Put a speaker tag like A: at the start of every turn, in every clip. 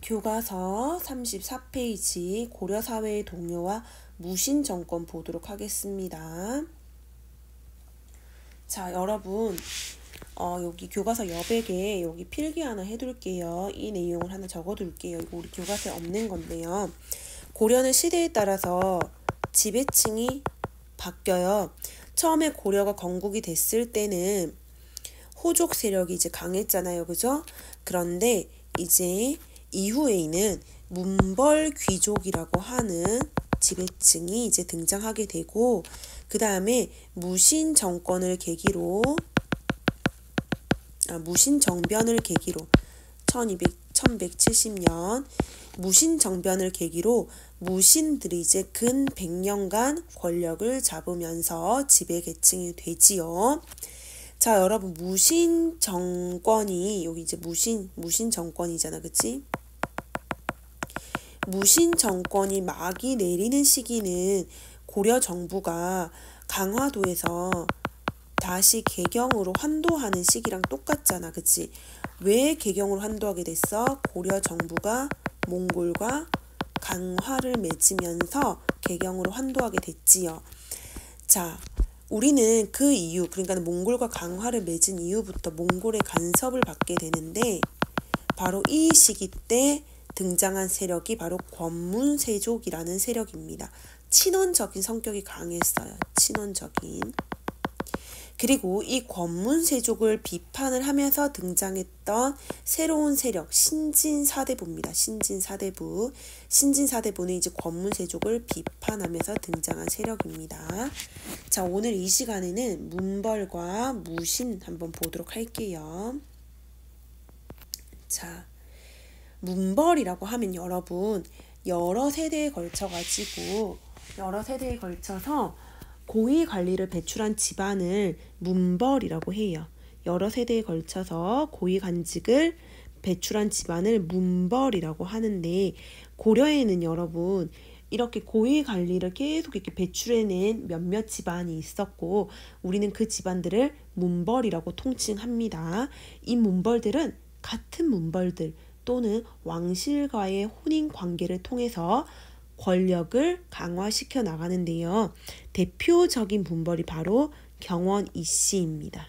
A: 교과서 34페이지 고려사회의 동요와 무신정권 보도록 하겠습니다. 자, 여러분 여기 교과서 여백에 여기 필기 하나 해둘게요. 이 내용을 하나 적어둘게요. 이거 우리 교과서에 없는 건데요. 고려는 시대에 따라서 지배층이 바뀌어요. 처음에 고려가 건국이 됐을 때는 호족 세력이 이제 강했잖아요. 그죠? 그런데 이제 이후에는 문벌 귀족이라고 하는 지배층이 이제 등장하게 되고, 그 다음에 무신정변을 계기로 1170년 무신정변을 계기로 무신들이 이제 근 100년간 권력을 잡으면서 지배계층이 되지요. 자, 여러분, 무신정권이 여기 이제 무신정권이잖아, 그치? 무신정권이 막이 내리는 시기는 고려 정부가 강화도에서 다시 개경으로 환도하는 시기랑 똑같잖아, 그치? 왜 개경으로 환도하게 됐어? 고려 정부가 몽골과 강화를 맺으면서 개경으로 환도하게 됐지요. 자, 우리는 그 이후, 그러니까 몽골과 강화를 맺은 이후부터 몽골의 간섭을 받게 되는데, 바로 이 시기 때 등장한 세력이 바로 권문세족이라는 세력입니다. 친원적인 성격이 강했어요. 친원적인. 그리고 이 권문세족을 비판을 하면서 등장했던 새로운 세력, 신진사대부입니다. 신진사대부. 신진사대부는 이제 권문세족을 비판하면서 등장한 세력입니다. 자, 오늘 이 시간에는 문벌과 무신 한번 보도록 할게요. 자, 문벌이라고 하면 여러분 여러 세대에 걸쳐서 고위 관리를 배출한 집안을 문벌이라고 해요. 여러 세대에 걸쳐서 고위 관직을 배출한 집안을 문벌이라고 하는데, 고려에는 여러분 이렇게 고위 관리를 계속 이렇게 배출해낸 몇몇 집안이 있었고, 우리는 그 집안들을 문벌이라고 통칭합니다. 이 문벌들은 같은 문벌들 또는 왕실과의 혼인 관계를 통해서 권력을 강화시켜 나가는데요. 대표적인 문벌이 바로 경원 이씨입니다.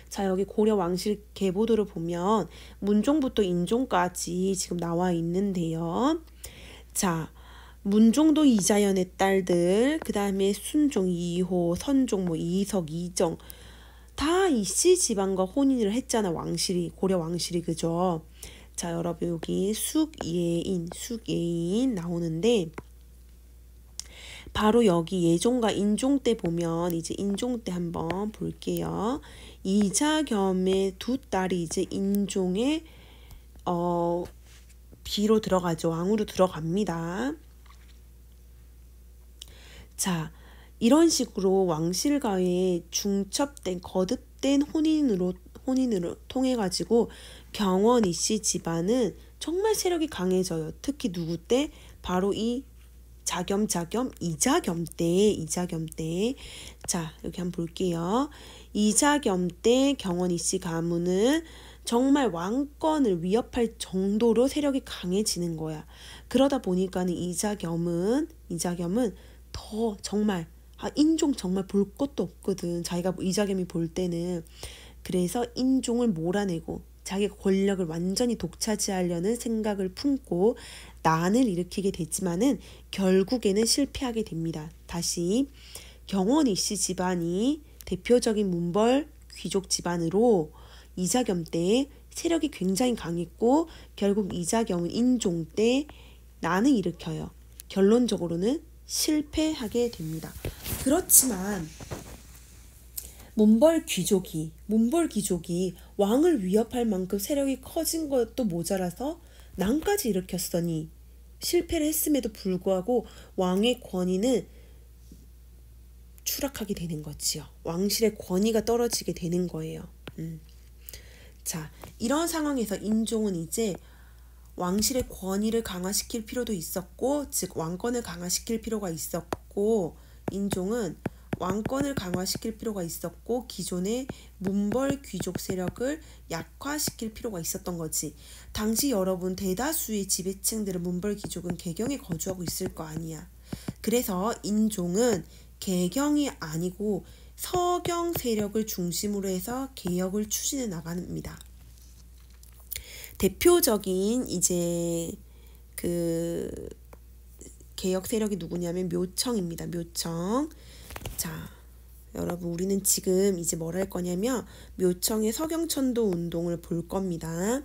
A: 자, 여기 고려 왕실 계보도를 보면 문종부터 인종까지 지금 나와 있는데요. 자, 문종도 이자연의 딸들, 그 다음에 순종, 이호, 선종, 이석, 이정 다 이씨 집안과 혼인을 했잖아. 고려 왕실이. 그죠? 자, 여러분 여기 숙예인 나오는데, 바로 여기 예종과 인종 때 보면 이제 인종 때 한번 볼게요. 이자겸의 두 딸이 이제 인종의 비로 들어가죠. 왕으로 들어갑니다. 자, 이런 식으로 왕실과의 중첩된 거듭된 혼인으로 통해 가지고 경원 이씨 집안은 정말 세력이 강해져요. 특히 누구 때? 바로 이 이자겸 때. 자, 여기 한번 볼게요. 이자겸 때 경원 이씨 가문은 정말 왕권을 위협할 정도로 세력이 강해지는 거야. 그러다 보니까는 이자겸은 더 정말 인종 정말 볼 것도 없거든. 자기가 이자겸이 볼 때는. 그래서 인종을 몰아내고 자기가 권력을 완전히 독차지하려는 생각을 품고 난을 일으키게 됐지만은 결국에는 실패하게 됩니다. 다시 경원 이씨 집안이 대표적인 문벌 귀족 집안으로 이자겸 때 세력이 굉장히 강했고, 결국 이자겸은 인종 때 난을 일으켜요. 결론적으로는 실패하게 됩니다. 그렇지만 문벌 귀족이 왕을 위협할 만큼 세력이 커진 것도 모자라서 난까지 일으켰으니 실패를 했음에도 불구하고 왕의 권위는 추락하게 되는 거지요. 왕실의 권위가 떨어지게 되는 거예요. 자, 이런 상황에서 인종은 이제 왕실의 권위를 강화시킬 필요도 있었고, 즉 왕권을 강화시킬 필요가 있었고, 인종은 왕권을 강화시킬 필요가 있었고 기존의 문벌 귀족 세력을 약화시킬 필요가 있었던 거지. 당시 여러분 대다수의 지배층들은 문벌 귀족은 개경에 거주하고 있을 거 아니야. 그래서 인종은 개경이 아니고 서경 세력을 중심으로 해서 개혁을 추진해 나갑니다. 대표적인 이제 그 개혁 세력이 누구냐면 묘청입니다. 묘청. 자, 여러분 우리는 지금 이제 뭘 할 거냐면 묘청의 서경천도 운동을 볼 겁니다.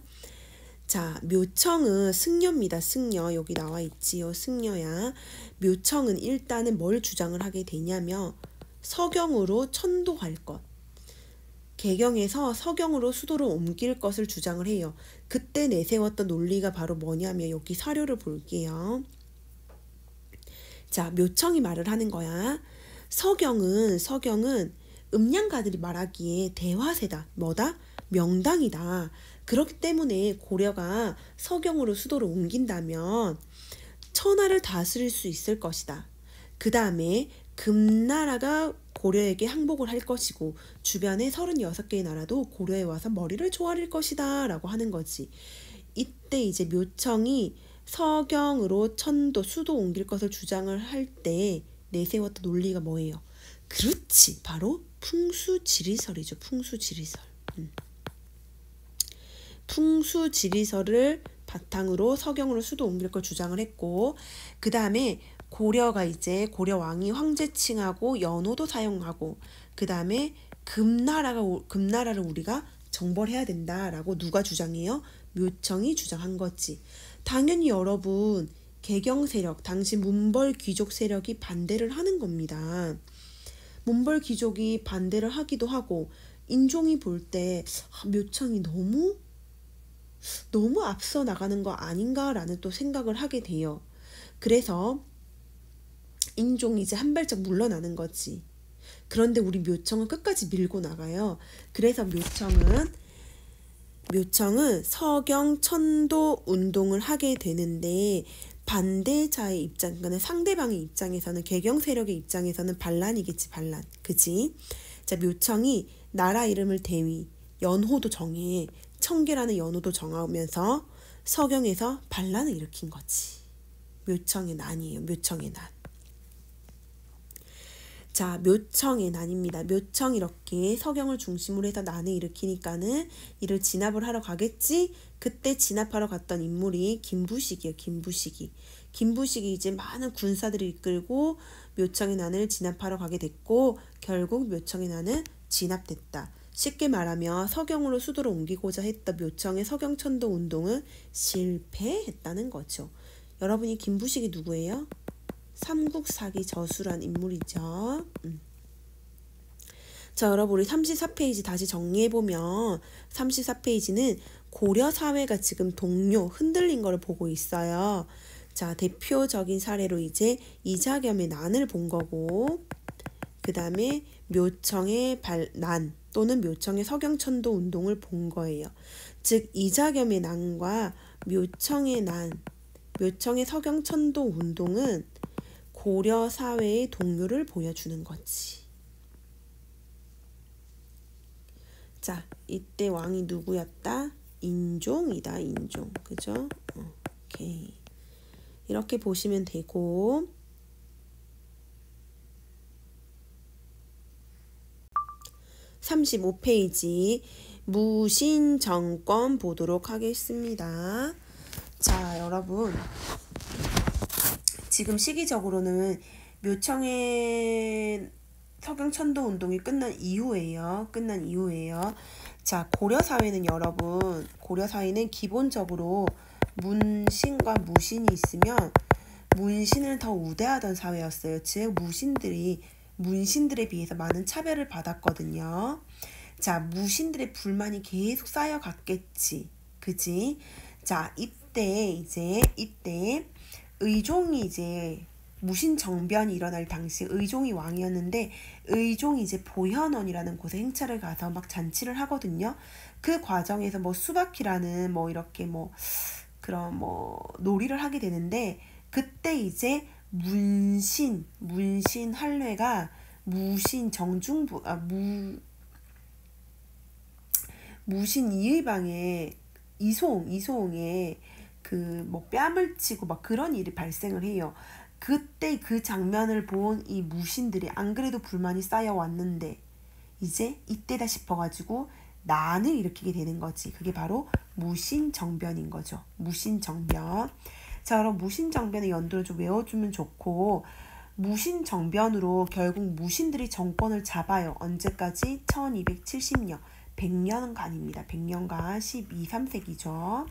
A: 자, 묘청은 승려입니다. 승려. 여기 나와 있지요. 승려야. 묘청은 일단은 뭘 주장을 하게 되냐면 서경으로 천도할 것. 개경에서 서경으로 수도를 옮길 것을 주장을 해요. 그때 내세웠던 논리가 바로 뭐냐면 여기 사료를 볼게요. 자, 묘청이 말을 하는 거야. 서경은 음양가들이 말하기에 대화세다. 뭐다? 명당이다. 그렇기 때문에 고려가 서경으로 수도를 옮긴다면 천하를 다스릴 수 있을 것이다. 그 다음에 금나라가 고려에게 항복을 할 것이고 주변의 36개의 나라도 고려에 와서 머리를 조아릴 것이다 라고 하는 거지. 이때 이제 묘청이 서경으로 천도 수도 옮길 것을 주장을 할 때 내세웠던 논리가 뭐예요? 그렇지, 바로 풍수지리설이죠. 풍수지리설. 풍수지리설을 바탕으로 서경으로 수도 옮길 걸 주장을 했고, 그 다음에 고려가 이제 고려 왕이 황제칭하고 연호도 사용하고, 그 다음에 금나라를 우리가 정벌해야 된다라고 누가 주장해요? 묘청이 주장한 거지. 당연히 여러분 개경 세력, 당시 문벌 귀족 세력이 반대를 하는 겁니다. 문벌 귀족이 반대를 하기도 하고 인종이 볼 때 묘청이 너무 앞서 나가는 거 아닌가라는 또 생각을 하게 돼요. 그래서 인종이 이제 한 발짝 물러나는 거지. 그런데 우리 묘청은 끝까지 밀고 나가요. 그래서 묘청은 서경 천도 운동을 하게 되는데 반대자의 입장, 그러니까 상대방의 입장에서는 개경 세력의 입장에서는 반란이겠지, 반란. 그지? 자, 묘청이 나라 이름을 대위, 연호도 정해, 청계라는 연호도 정하면서 서경에서 반란을 일으킨 거지. 묘청의 난이에요. 묘청의 난. 자, 묘청의 난입니다. 묘청 이렇게 서경을 중심으로 해서 난을 일으키니까는 이를 진압을 하러 가겠지? 그때 진압하러 갔던 인물이 김부식이에요. 김부식이 이제 많은 군사들을 이끌고 묘청의 난을 진압하러 가게 됐고 결국 묘청의 난은 진압됐다. 쉽게 말하면 서경으로 수도를 옮기고자 했던 묘청의 서경천도 운동은 실패했다는 거죠. 여러분이 김부식이 누구예요? 삼국사기 저수란 인물이죠. 자, 여러분 우리 34페이지 다시 정리해보면 34페이지는 고려 사회가 지금 흔들린 거를 보고 있어요. 자, 대표적인 사례로 이제 이자겸의 난을 본 거고, 그 다음에 묘청의 난 또는 묘청의 서경천도 운동을 본 거예요. 즉 이자겸의 난과 묘청의 서경천도 운동은 고려 사회의 동요를 보여주는 거지. 자, 이때 왕이 누구였다? 인종이다, 인종. 그죠? 오케이. 이렇게 보시면 되고, 35페이지 무신정권 보도록 하겠습니다. 자, 여러분 지금 시기적으로는 묘청의 서경천도 운동이 끝난 이후에요. 자, 고려 사회는 기본적으로 문신과 무신이 있으면 문신을 더 우대하던 사회였어요. 즉 문신들에 비해서 많은 차별을 받았거든요. 자, 무신들의 불만이 계속 쌓여갔겠지. 그지? 자, 이때 의종이 이제 무신 정변이 일어날 당시 의종이 왕이었는데 의종이 이제 보현원이라는 곳에 행차를 가서 막 잔치를 하거든요. 그 과정에서 수박이라는 이렇게 그런 놀이를 하게 되는데 그때 이제 문신 할례가 무신 정중부 무신 이의방에 이소홍에 그 뭐 뺨을 치고 막 그런 일이 발생을 해요. 그때 그 장면을 본 이 무신들이 안 그래도 불만이 쌓여왔는데 이제 이때다 싶어가지고 난을 일으키게 되는 거지. 그게 바로 무신정변인 거죠. 무신정변. 자, 그럼 무신정변의 연도를 좀 외워주면 좋고, 무신정변으로 결국 무신들이 정권을 잡아요. 언제까지? 1270년. 100년간입니다. 100년간 12, 3세기죠.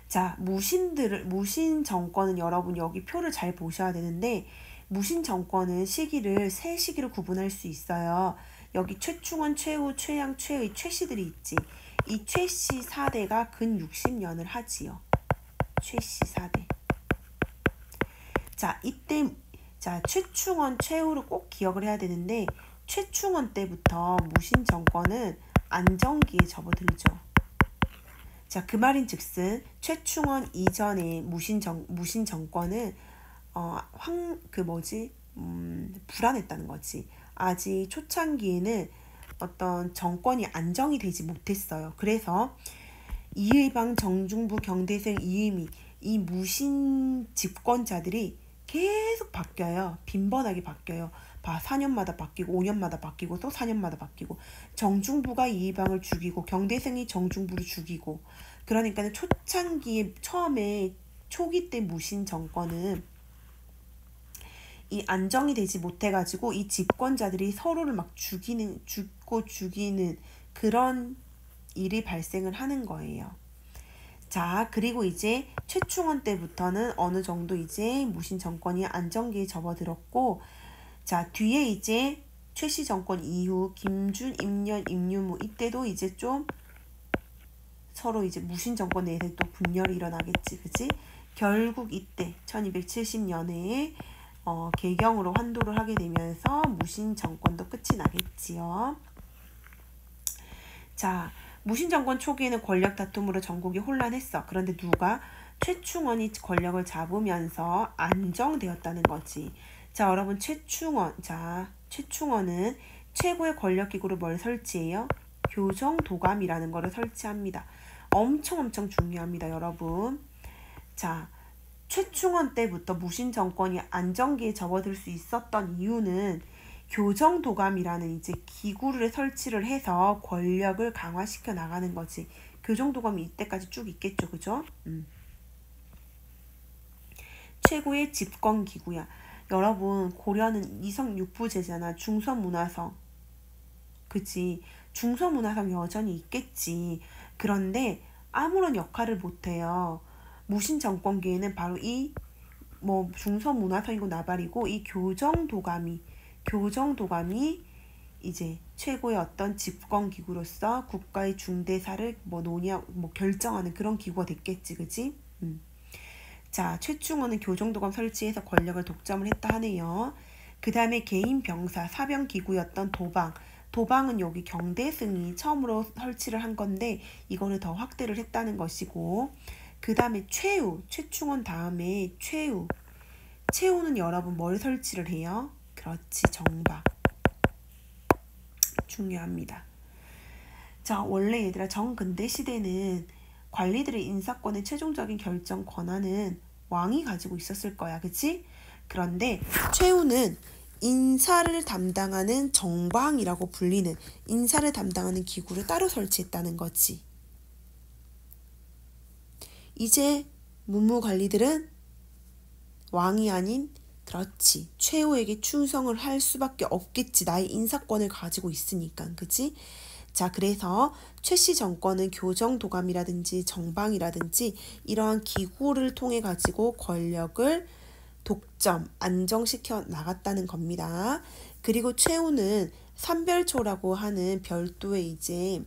A: 자, 무신 정권은 여러분 여기 표를 잘 보셔야 되는데, 무신 정권은 시기를 세 시기로 구분할 수 있어요. 여기 최충원, 최후, 최양, 최의 최씨들이 있지. 이 최씨 4대가 근 60년을 하지요. 최씨 4대. 자, 이때 최충원, 최후를 꼭 기억을 해야 되는데 최충원 때부터 무신 정권은 안정기에 접어들죠. 자, 그 말인즉슨 최충원 이전에 무신 정권은 불안했다는 거지. 아직 초창기에는 어떤 정권이 안정이 되지 못했어요. 그래서 이의방, 정중부, 경대생, 이의미 이 무신 집권자들이 계속 바뀌어요. 빈번하게 바뀌어요. 4년마다 바뀌고 5년마다 바뀌고 또 4년마다 바뀌고 정중부가 이의방을 죽이고 경대생이 정중부를 죽이고 그러니까 초창기에 처음에 초기 때 무신 정권은 이 안정이 되지 못해가지고 이 집권자들이 서로를 막 죽이는 그런 일이 발생을 하는 거예요. 자, 그리고 이제 최충원 때부터는 어느 정도 이제 무신 정권이 안정기에 접어들었고, 자, 뒤에 이제 최씨 정권 이후 김준, 임년, 임유무 이때도 이제 좀 서로 이제 무신 정권 내에서 또 분열이 일어나겠지, 그치? 결국 이때 1270년에 개경으로 환도를 하게 되면서 무신 정권도 끝이 나겠지요. 자, 무신 정권 초기에는 권력 다툼으로 전국이 혼란했어. 그런데 최충원이 권력을 잡으면서 안정되었다는 거지. 자, 여러분 최충원은 최고의 권력 기구로 뭘 설치해요? 교정도감이라는 거를 설치합니다. 엄청 중요합니다, 여러분. 자, 최충원 때부터 무신 정권이 안정기에 접어들 수 있었던 이유는 교정도감이라는 이제 기구를 설치를 해서 권력을 강화시켜 나가는 거지. 교정도감이 이때까지 쭉 있겠죠, 그죠? 최고의 집권 기구야. 여러분, 고려는 이성육부제잖아. 중서문화성. 그치? 중서문화성 여전히 있겠지. 그런데 아무런 역할을 못해요. 무신 정권기에는 바로 이 중서문화성이고 나발이고 이 교정도감이 이제 최고의 어떤 집권 기구로서 국가의 중대사를 결정하는 그런 기구가 됐겠지, 그치? 자, 최충원은 교정도감 설치해서 권력을 독점을 했다 하네요. 그 다음에 개인 병사, 사병 기구였던 도방은 여기 경대승이 처음으로 설치를 한 건데 이거를 더 확대를 했다는 것이고, 그 다음에 최충원 다음에 최후는 여러분 뭘 설치를 해요? 그렇지, 정박. 중요합니다. 자, 원래 얘들아 정근대 시대는 관리들의 인사권의 최종적인 결정 권한은 왕이 가지고 있었을 거야, 그치? 그런데 최후는 인사를 담당하는 정방이라고 불리는 인사를 담당하는 기구를 따로 설치했다는 거지. 이제 문무관리들은 왕이 아닌 그렇지 최후에게 충성을 할 수밖에 없겠지. 나의 인사권을 가지고 있으니까, 그치? 자, 그래서 최씨 정권은 교정도감이라든지 정방이라든지 이러한 기구를 통해 가지고 권력을 독점, 안정시켜 나갔다는 겁니다. 그리고 최후는 삼별초라고 하는 별도의 이제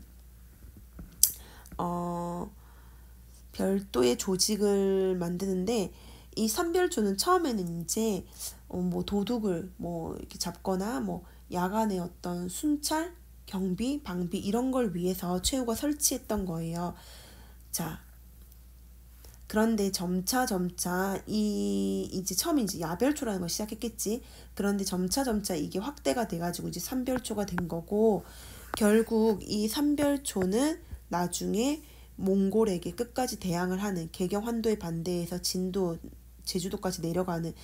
A: 별도의 조직을 만드는데 이 삼별초는 처음에는 이제 도둑을 이렇게 잡거나 야간에 어떤 순찰, 경비, 방비 이런 걸 위해서 최후가 설치했던 거예요. 자, 그런데 점차 이제 처음 이제 야별초라는 걸 시작했겠지. 그런데 점차 이게 확대가 돼가지고 이제 삼별초가 된 거고, 결국 이 삼별초는 나중에 몽골에게 끝까지 대항을 하는, 개경 환도에 반대해서 진도 제주도까지 내려가는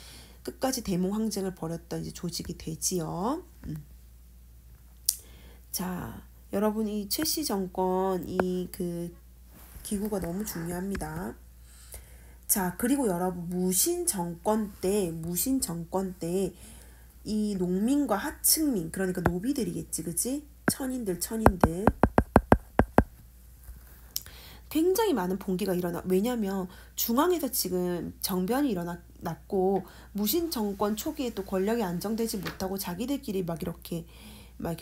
A: 끝까지 대몽 항쟁을 벌였던 이제 조직이 되지요. 자, 여러분 이 최씨 정권 이 그 기구가 너무 중요합니다. 자, 그리고 여러분 무신 정권 때 이 농민과 하층민, 그러니까 노비들이겠지, 그치? 천인들 굉장히 많은 봉기가 일어나. 왜냐면 중앙에서 지금 정변이 일어났고, 무신 정권 초기에 또 권력이 안정되지 못하고 자기들끼리 막 이렇게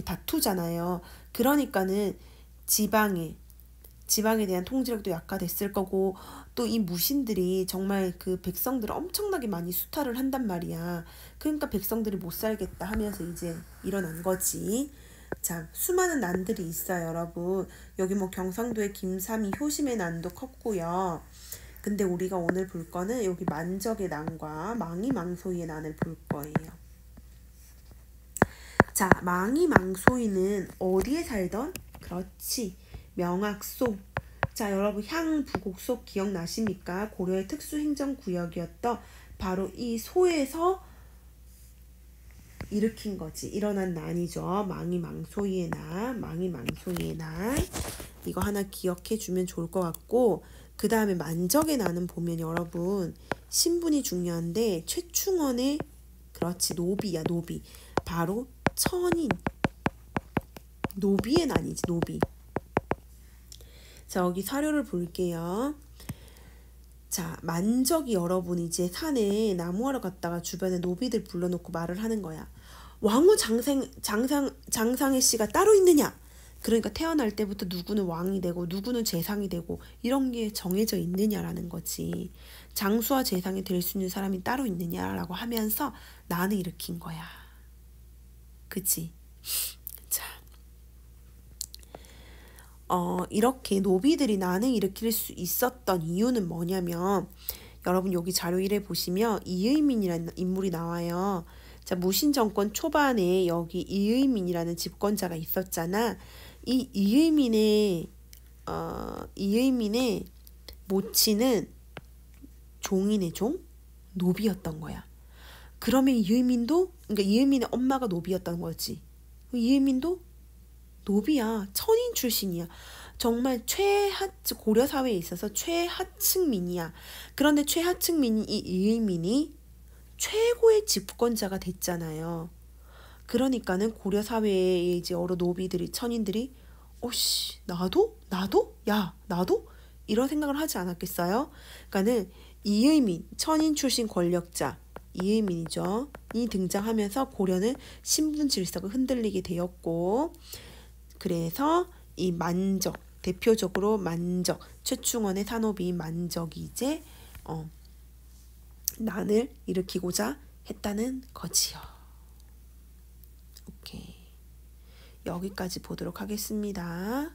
A: 다투잖아요. 그러니까는 지방에 대한 통제력도 약화됐을 거고, 또 이 무신들이 정말 그 백성들을 엄청나게 많이 수탈을 한단 말이야. 그러니까 백성들이 못 살겠다 하면서 이제 일어난 거지. 자, 수많은 난들이 있어요, 여러분. 여기 뭐 경상도의 김삼이, 효심의 난도 컸고요. 근데 우리가 오늘 볼 거는 여기 만적의 난과 망이망소이의 난을 볼 거예요. 자, 망이망소이는 어디에 살던? 그렇지, 명악소. 자, 여러분 향부곡소 기억나십니까? 고려의 특수행정구역이었던 바로 이 소에서 일으킨 거지. 일어난 난이죠. 망이망소이의 난. 이거 하나 기억해 주면 좋을 것 같고, 그 다음에 만적의 난은 보면 여러분 신분이 중요한데, 최충원의, 그렇지, 노비야, 노비. 바로 천인, 노비의 난이지, 노비. 자, 여기 사료를 볼게요. 자, 만적이 여러분 이제 산에 나무하러 갔다가 주변에 노비들 불러놓고 말을 하는 거야. 왕후 장상의 씨가 따로 있느냐? 그러니까 태어날 때부터 누구는 왕이 되고 누구는 재상이 되고 이런 게 정해져 있느냐라는 거지. 장수와 재상이 될 수 있는 사람이 따로 있느냐라고 하면서 난을 일으킨 거야. 그치? 자, 이렇게 노비들이 난을 일으킬 수 있었던 이유는 뭐냐면, 여러분 여기 자료 1에 보시면 이의민이라는 인물이 나와요. 자, 무신정권 초반에 여기 이의민이라는 집권자가 있었잖아. 이 이의민의 모친은 종인의 종? 노비였던 거야. 그러면 그러니까 이의민의 엄마가 노비였던 거지. 이의민도 노비야. 천인 출신이야. 정말 고려 사회에 있어서 최하층민이야. 그런데 최하층민인 이 이의민이 최고의 집권자가 됐잖아요. 그러니까는 고려 사회에 이제 여러 노비들이, 천인들이 나도? 야, 나도? 이런 생각을 하지 않았겠어요? 그러니까는 이의민, 천인 출신 권력자 이의민이죠. 이 등장하면서 고려는 신분 질서가 흔들리게 되었고, 그래서 이 만적, 대표적으로 만적, 최충원의 산업인 만적이 이제 난을 일으키고자 했다는 거지요. 오케이. 여기까지 보도록 하겠습니다.